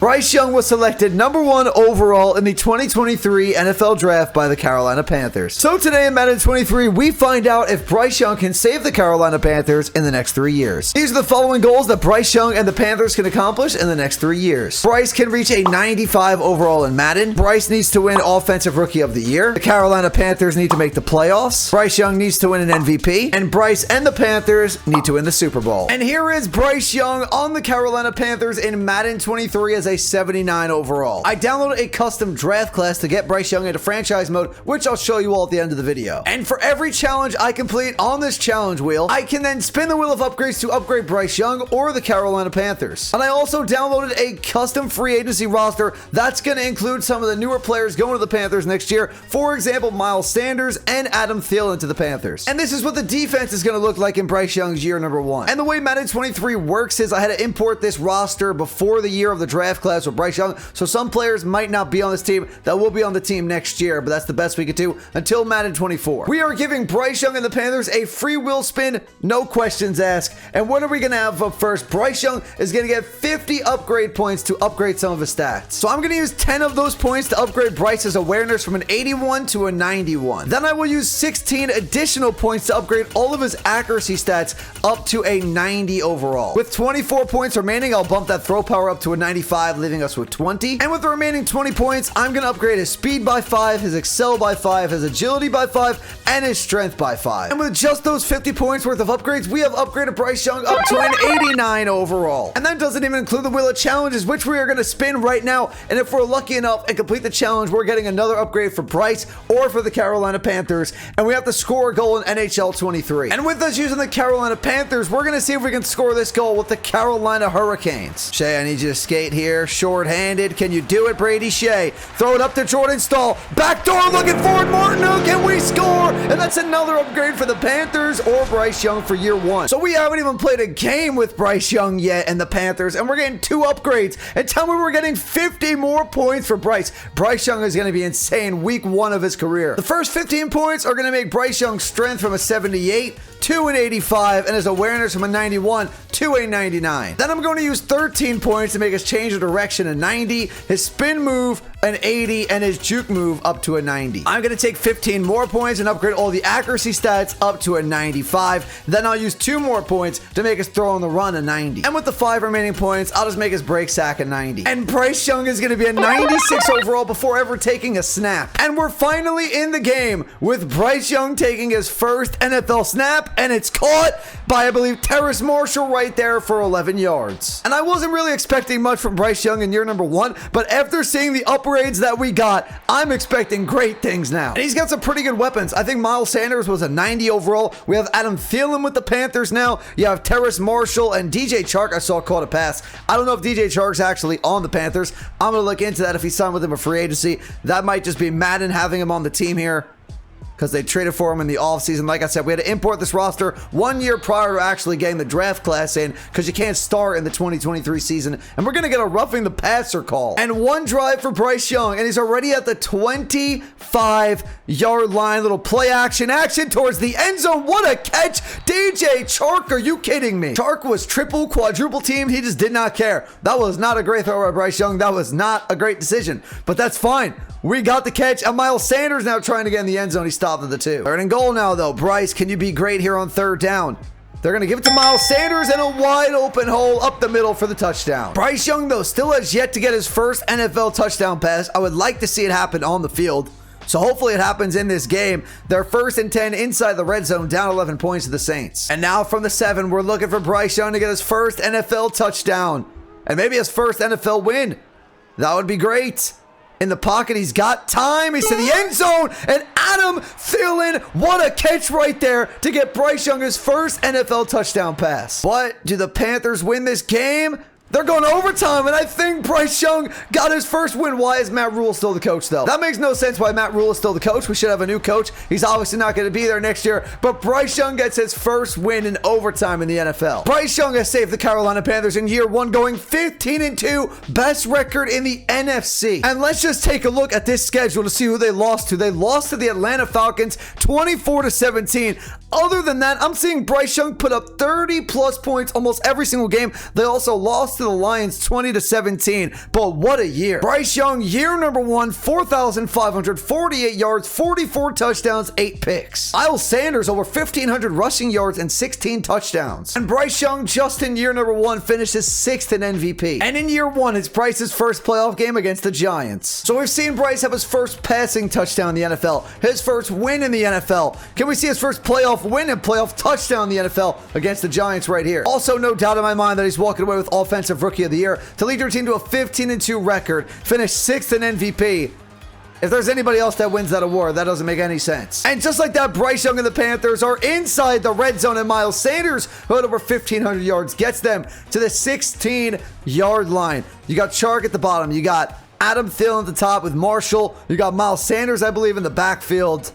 Bryce Young was selected #1 overall in the 2023 NFL Draft by the Carolina Panthers. So today in Madden 23, we find out if Bryce Young can save the Carolina Panthers in the next 3 years. These are the following goals that Bryce Young and the Panthers can accomplish in the next 3 years. Bryce can reach a 95 overall in Madden. Bryce needs to win Offensive Rookie of the Year. The Carolina Panthers need to make the playoffs. Bryce Young needs to win an MVP. And Bryce and the Panthers need to win the Super Bowl. And here is Bryce Young on the Carolina Panthers in Madden 23 as a 79 overall. I downloaded a custom draft class to get Bryce Young into franchise mode, which I'll show you all at the end of the video. And for every challenge I complete on this challenge wheel, I can then spin the wheel of upgrades to upgrade Bryce Young or the Carolina Panthers. And I also downloaded a custom free agency roster that's going to include some of the newer players going to the Panthers next year. For example, Miles Sanders and Adam Thielen to the Panthers. And this is what the defense is going to look like in Bryce Young's year #1. And the way Madden 23 works is I had to import this roster before the year of the draft class with Bryce Young, so some players might not be on this team that will be on the team next year, but that's the best we could do until Madden 24. We are giving Bryce Young and the Panthers a free will spin, no questions asked. And what are we going to have up first? Bryce Young is going to get 50 upgrade points to upgrade some of his stats. So I'm going to use 10 of those points to upgrade Bryce's awareness from an 81 to a 91. Then I will use 16 additional points to upgrade all of his accuracy stats up to a 90 overall. With 24 points remaining, I'll bump that throw power up to a 95, leaving us with 20. And with the remaining 20 points, I'm going to upgrade his speed by 5, his excel by 5, his agility by 5, and his strength by 5. And with just those 50 points worth of upgrades, we have upgraded Bryce Young up to an 89 overall. And that doesn't even include the wheel of challenges, which we are going to spin right now. And if we're lucky enough and complete the challenge, we're getting another upgrade for Bryce or for the Carolina Panthers. And we have to score a goal in NHL 23. And with us using the Carolina Panthers, we're going to see if we can score this goal with the Carolina Hurricanes. Shea, I need you to skate here. Short-handed. Can you do it, Brady Shea? Throw it up to Jordan Stahl. Backdoor looking for it. Martineau, can we score? And that's another upgrade for the Panthers or Bryce Young for year 1. So we haven't even played a game with Bryce Young yet and the Panthers, and we're getting 2 upgrades. And tell me we're getting 50 more points for Bryce. Bryce Young is going to be insane week 1 of his career. The first 15 points are going to make Bryce Young's strength from a 78 to an 85 and his awareness from a 91 to a 99. Then I'm going to use 13 points to make his change of direction a 90, his spin move an 80, and his juke move up to a 90. I'm going to take 15 more points and upgrade all the accuracy stats up to a 95. Then I'll use 2 more points to make his throw on the run a 90. And with the 5 remaining points, I'll just make his break sack a 90. And Bryce Young is going to be a 96 overall before ever taking a snap. And we're finally in the game with Bryce Young taking his first NFL snap, and it's caught by, I believe, Terrace Marshall right there for 11 yards. And I wasn't really expecting much from Bryce Young in year #1, but after seeing the upwards that we got, I'm expecting great things now. And he's got some pretty good weapons. I think Miles Sanders was a 90 overall. We have Adam Thielen with the Panthers now. You have Terrace Marshall and DJ Chark. I saw caught a pass. I don't know if DJ Chark's actually on the Panthers. I'm going to look into that if he signed with him a free agency. That might just be Madden having him on the team here, because they traded for him in the offseason. Like I said, we had to import this roster 1 year prior to actually getting the draft class in, because you can't start in the 2023 season. And we're going to get a roughing the passer call. And 1 drive for Bryce Young, and he's already at the 25-yard line. Little play action towards the end zone. What a catch. DJ Chark, are you kidding me? Chark was triple, quadruple teamed. He just did not care. That was not a great throw by Bryce Young. That was not a great decision, but that's fine. We got the catch, and Miles Sanders now trying to get in the end zone. He stopped at the 2. 3rd and goal now, though. Bryce, can you be great here on 3rd down? They're going to give it to Miles Sanders and a wide open hole up the middle for the touchdown. Bryce Young, though, still has yet to get his first NFL touchdown pass. I would like to see it happen on the field, so hopefully it happens in this game. They're 1st and 10 inside the red zone, down 11 points to the Saints. And now from the 7, we're looking for Bryce Young to get his first NFL touchdown and maybe his first NFL win. That would be great. In the pocket, he's got time. He's to the end zone, and Adam Thielen, what a catch right there to get Bryce Young his first NFL touchdown pass. But do the Panthers win this game? They're going to overtime, and I think Bryce Young got his first win. Why is Matt Rule still the coach, though? That makes no sense why Matt Rule is still the coach. We should have a new coach. He's obviously not going to be there next year, but Bryce Young gets his first win in overtime in the NFL. Bryce Young has saved the Carolina Panthers in year 1, going 15-2, best record in the NFC. And let's just take a look at this schedule to see who they lost to. They lost to the Atlanta Falcons 24-17. Other than that, I'm seeing Bryce Young put up 30-plus points almost every single game. They also lost to the Lions 20-17, but what a year. Bryce Young, year number 1, 4,548 yards, 44 touchdowns, 8 picks. Miles Sanders, over 1,500 rushing yards and 16 touchdowns. And Bryce Young, just in year number 1, finishes 6th in MVP. And in year 1, it's Bryce's first playoff game against the Giants. So we've seen Bryce have his first passing touchdown in the NFL, his first win in the NFL. Can we see his first playoff win and playoff touchdown in the NFL against the Giants right here? Also, no doubt in my mind that he's walking away with Offensive Rookie of the Year to lead your team to a 15-2 record, finish 6th in MVP. If there's anybody else that wins that award, that doesn't make any sense. And just like that, Bryce Young and the Panthers are inside the red zone, and Miles Sanders, who had over 1,500 yards, gets them to the 16-yard line. You got Chark at the bottom. You got Adam Thielen at the top with Marshall. You got Miles Sanders, I believe, in the backfield.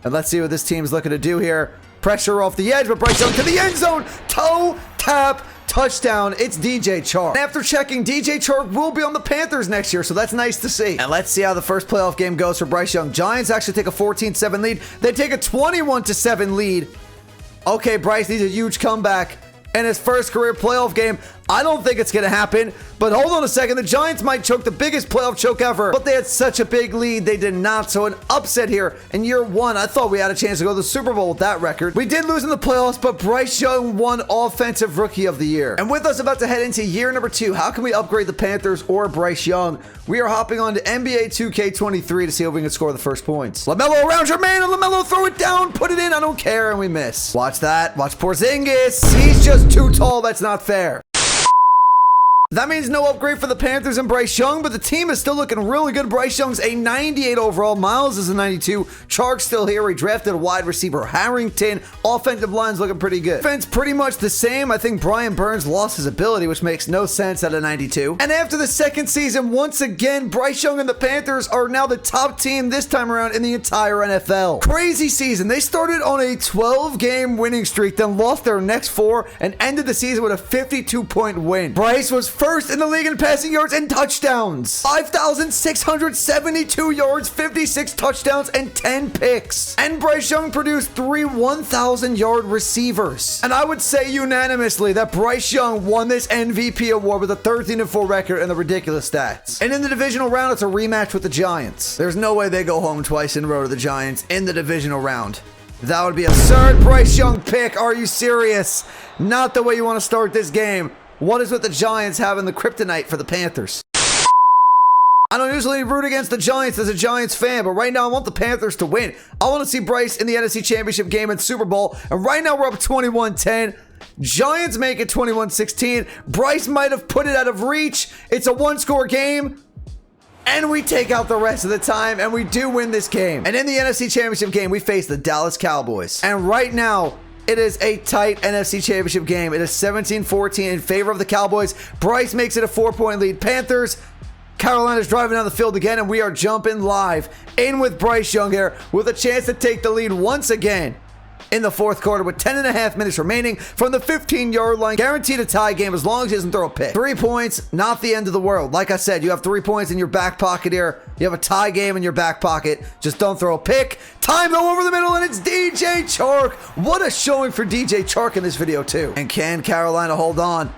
And let's see what this team's looking to do here. Pressure off the edge, but Bryce Young to the end zone. Toe tap. Touchdown, it's DJ Chark. And after checking, DJ Chark will be on the Panthers next year, so that's nice to see. And let's see how the first playoff game goes for Bryce Young. Giants actually take a 14-7 lead. They take a 21-7 lead. Okay, Bryce needs a huge comeback in his first career playoff game. I don't think it's going to happen, but hold on a second. The Giants might choke the biggest playoff choke ever, but they had such a big lead. They did not, so an upset here in year 1. I thought we had a chance to go to the Super Bowl with that record. We did lose in the playoffs, but Bryce Young won Offensive Rookie of the Year. And with us about to head into year number 2, how can we upgrade the Panthers or Bryce Young? We are hopping on to NBA 2K23 to see if we can score the first points. LaMelo around your man, and LaMelo throw it down, put it in, I don't care, and we miss. Watch that. Watch Porzingis. He's just too tall. That's not fair. That means no upgrade for the Panthers and Bryce Young, but the team is still looking really good. Bryce Young's a 98 overall. Miles is a 92. Chark's still here. We drafted a wide receiver, Harrington. Offensive line's looking pretty good. Defense pretty much the same. I think Brian Burns lost his ability, which makes no sense at a 92. And after the second season, once again, Bryce Young and the Panthers are now the top team this time around in the entire NFL. Crazy season. They started on a 12-game winning streak, then lost their next 4, and ended the season with a 52-point win. Bryce was first in the league in passing yards and touchdowns. 5,672 yards, 56 touchdowns, and 10 picks. And Bryce Young produced 3 1,000-yard receivers. And I would say unanimously that Bryce Young won this MVP award with a 13-4 record and the ridiculous stats. And in the divisional round, it's a rematch with the Giants. There's no way they go home twice in a row to the Giants in the divisional round. That would be absurd. Bryce Young pick. Are you serious? Not the way you want to start this game. What is with the Giants having the kryptonite for the Panthers? I don't usually root against the Giants as a Giants fan, but right now I want the Panthers to win. I want to see Bryce in the NFC Championship game and Super Bowl, and right now we're up 21-10. Giants make it 21-16. Bryce might have put it out of reach. It's a one-score game. And we take out the rest of the time, and we do win this game. And in the NFC Championship game, we face the Dallas Cowboys. And right now, it is a tight NFC Championship game. It is 17-14 in favor of the Cowboys. Bryce makes it a 4-point lead. Panthers, Carolina's driving down the field again, and we are jumping live in with Bryce Young here with a chance to take the lead once again in the fourth quarter with 10.5 minutes remaining from the 15-yard line. Guaranteed a tie game as long as he doesn't throw a pick. 3 points, not the end of the world. Like I said, you have 3 points in your back pocket here. You have a tie game in your back pocket. Just don't throw a pick. Time though over the middle, and it's DJ Chark. What a showing for DJ Chark in this video too. And can Carolina hold on?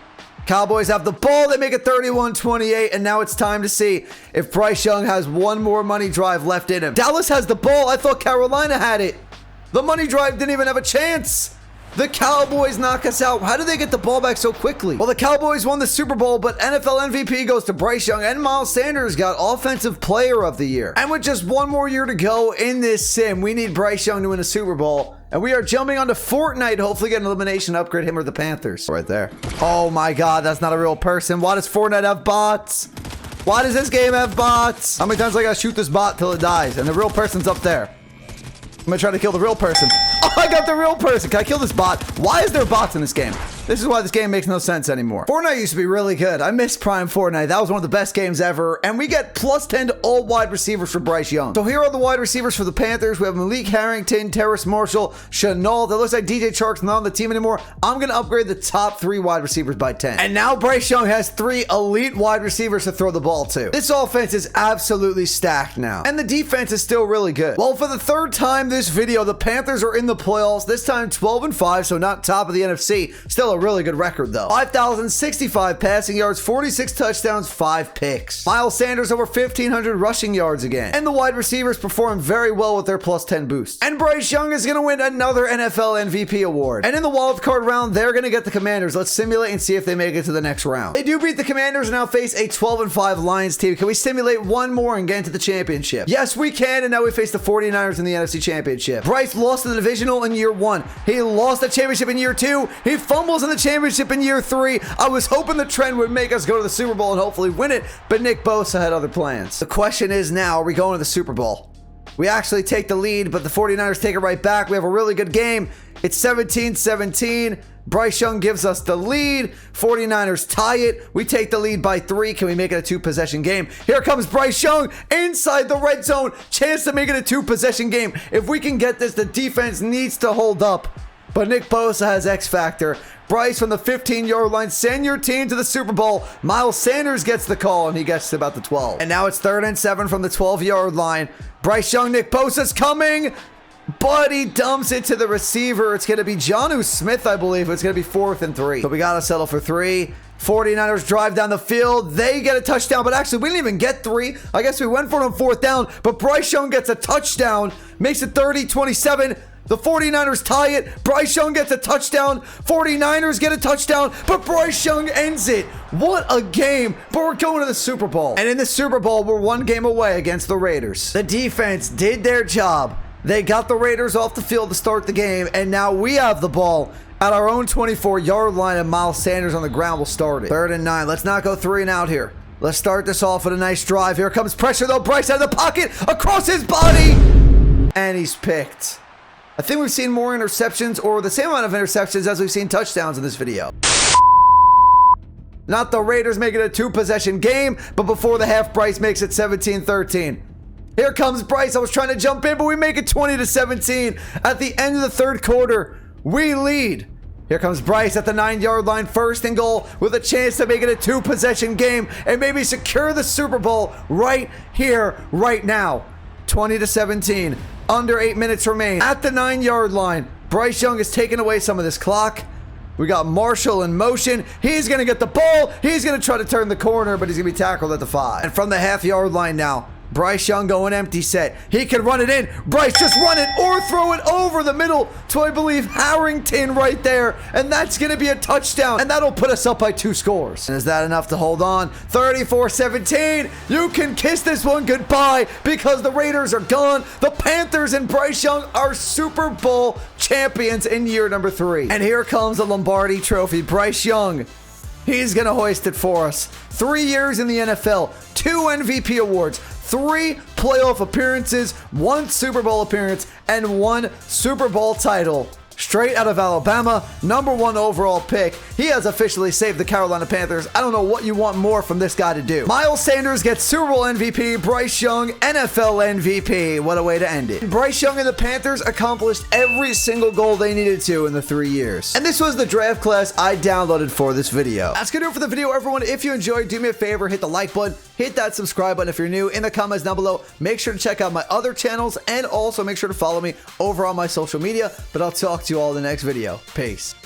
Cowboys have the ball. They make it 31-28, and now it's time to see if Bryce Young has one more money drive left in him. Dallas has the ball. I thought Carolina had it. The money drive didn't even have a chance. The Cowboys knock us out. How did they get the ball back so quickly? Well, the Cowboys won the Super Bowl, but NFL MVP goes to Bryce Young, and Miles Sanders got Offensive Player of the Year. And with just one more year to go in this sim, we need Bryce Young to win a Super Bowl. And we are jumping onto Fortnite, hopefully get an elimination upgrade, him or the Panthers. Right there. Oh my God, that's not a real person. Why does Fortnite have bots? Why does this game have bots? How many times I gotta shoot this bot till it dies? And the real person's up there. I'm gonna try to kill the real person. Oh, I got the real person. Can I kill this bot? Why is there bots in this game? This is why this game makes no sense anymore. Fortnite used to be really good. I miss Prime Fortnite. That was one of the best games ever. And we get +10 to all wide receivers for Bryce Young. So here are the wide receivers for the Panthers. We have Malik Harrington, Terrace Marshall, Chenault. That looks like DJ Chark's not on the team anymore. I'm going to upgrade the top 3 wide receivers by 10. And now Bryce Young has 3 elite wide receivers to throw the ball to. This offense is absolutely stacked now. And the defense is still really good. Well, for the 3rd time this video, the Panthers are in the playoffs. This time 12-5, so not top of the NFC. Still a a really good record, though. 5,065 passing yards, 46 touchdowns, 5 picks. Miles Sanders over 1,500 rushing yards again. And the wide receivers perform very well with their plus 10 boost. And Bryce Young is going to win another NFL MVP award. And in the wild card round, they're going to get the Commanders. Let's simulate and see if they make it to the next round. They do beat the Commanders and now face a 12-5 Lions team. Can we simulate one more and get into the championship? Yes, we can. And now we face the 49ers in the NFC Championship. Bryce lost the divisional in year 1. He lost the championship in year 2. He fumbles in the championship in year 3. I was hoping the trend would make us go to the Super Bowl and hopefully win it, but Nick Bosa had other plans. The question is now, are we going to the Super Bowl? We actually take the lead, but the 49ers take it right back. We have a really good game. It's 17-17. Bryce Young gives us the lead. 49ers tie it. We take the lead by 3. Can we make it a 2-possession game? Here comes Bryce Young inside the red zone. Chance to make it a 2-possession game. If we can get this, the defense needs to hold up. But Nick Bosa has X factor. Bryce from the 15-yard line. Send your team to the Super Bowl. Miles Sanders gets the call, and he gets to about the 12. And now it's 3rd and 7 from the 12-yard line. Bryce Young, Nick Bosa's coming. But he dumps it to the receiver. It's going to be Jonnu Smith, I believe. It's going to be 4th and 3. So we got to settle for 3. 49ers drive down the field. They get a touchdown, but actually we didn't even get 3. I guess we went for it on 4th down, but Bryce Young gets a touchdown. Makes it 30-27. The 49ers tie it. Bryce Young gets a touchdown. 49ers get a touchdown, but Bryce Young ends it. What a game. But we're going to the Super Bowl. And in the Super Bowl, we're 1 game away against the Raiders. The defense did their job. They got the Raiders off the field to start the game, and now we have the ball at our own 24-yard line, and Miles Sanders on the ground will start it. 3rd and 9. Let's not go 3 and out here. Let's start this off with a nice drive. Here comes pressure, though. Bryce out of the pocket, across his body, and he's picked. I think we've seen more interceptions, or the same amount of interceptions as we've seen touchdowns in this video. Not the Raiders make it a 2-possession game, but before the half, Bryce makes it 17-13. Here comes Bryce. I was trying to jump in, but we make it 20-17. At the end of the 3rd quarter, we lead. Here comes Bryce at the 9-yard line, 1st and goal, with a chance to make it a 2-possession game and maybe secure the Super Bowl right here, right now. 20-17. Under 8 minutes remain. At the 9-yard line, Bryce Young is taking away some of this clock. We got Marshall in motion. He's going to get the ball. He's going to try to turn the corner, but he's going to be tackled at the 5. And from the half-yard line now, Bryce Young going empty set. He can run it in. Bryce just run it or throw it over the middle to, I believe, Harrington right there. And that's going to be a touchdown. And that'll put us up by 2 scores. And is that enough to hold on? 34-17. You can kiss this one goodbye because the Raiders are gone. The Panthers and Bryce Young are Super Bowl champions in year number 3. And here comes the Lombardi Trophy. Bryce Young. He's going to hoist it for us. 3 years in the NFL, 2 MVP awards, 3 playoff appearances, 1 Super Bowl appearance, and 1 Super Bowl title. Straight out of Alabama, number 1 overall pick. He has officially saved the Carolina Panthers. I don't know what you want more from this guy to do. Miles Sanders gets Super Bowl MVP. Bryce Young, NFL MVP. What a way to end it. Bryce Young and the Panthers accomplished every single goal they needed to in the 3 years. And this was the draft class I downloaded for this video. That's gonna do it for the video, everyone. If you enjoyed, do me a favor, hit the like button, hit that subscribe button if you're new. In the comments down below, make sure to check out my other channels and also make sure to follow me over on my social media. But I'll talk to you all in the next video. Peace.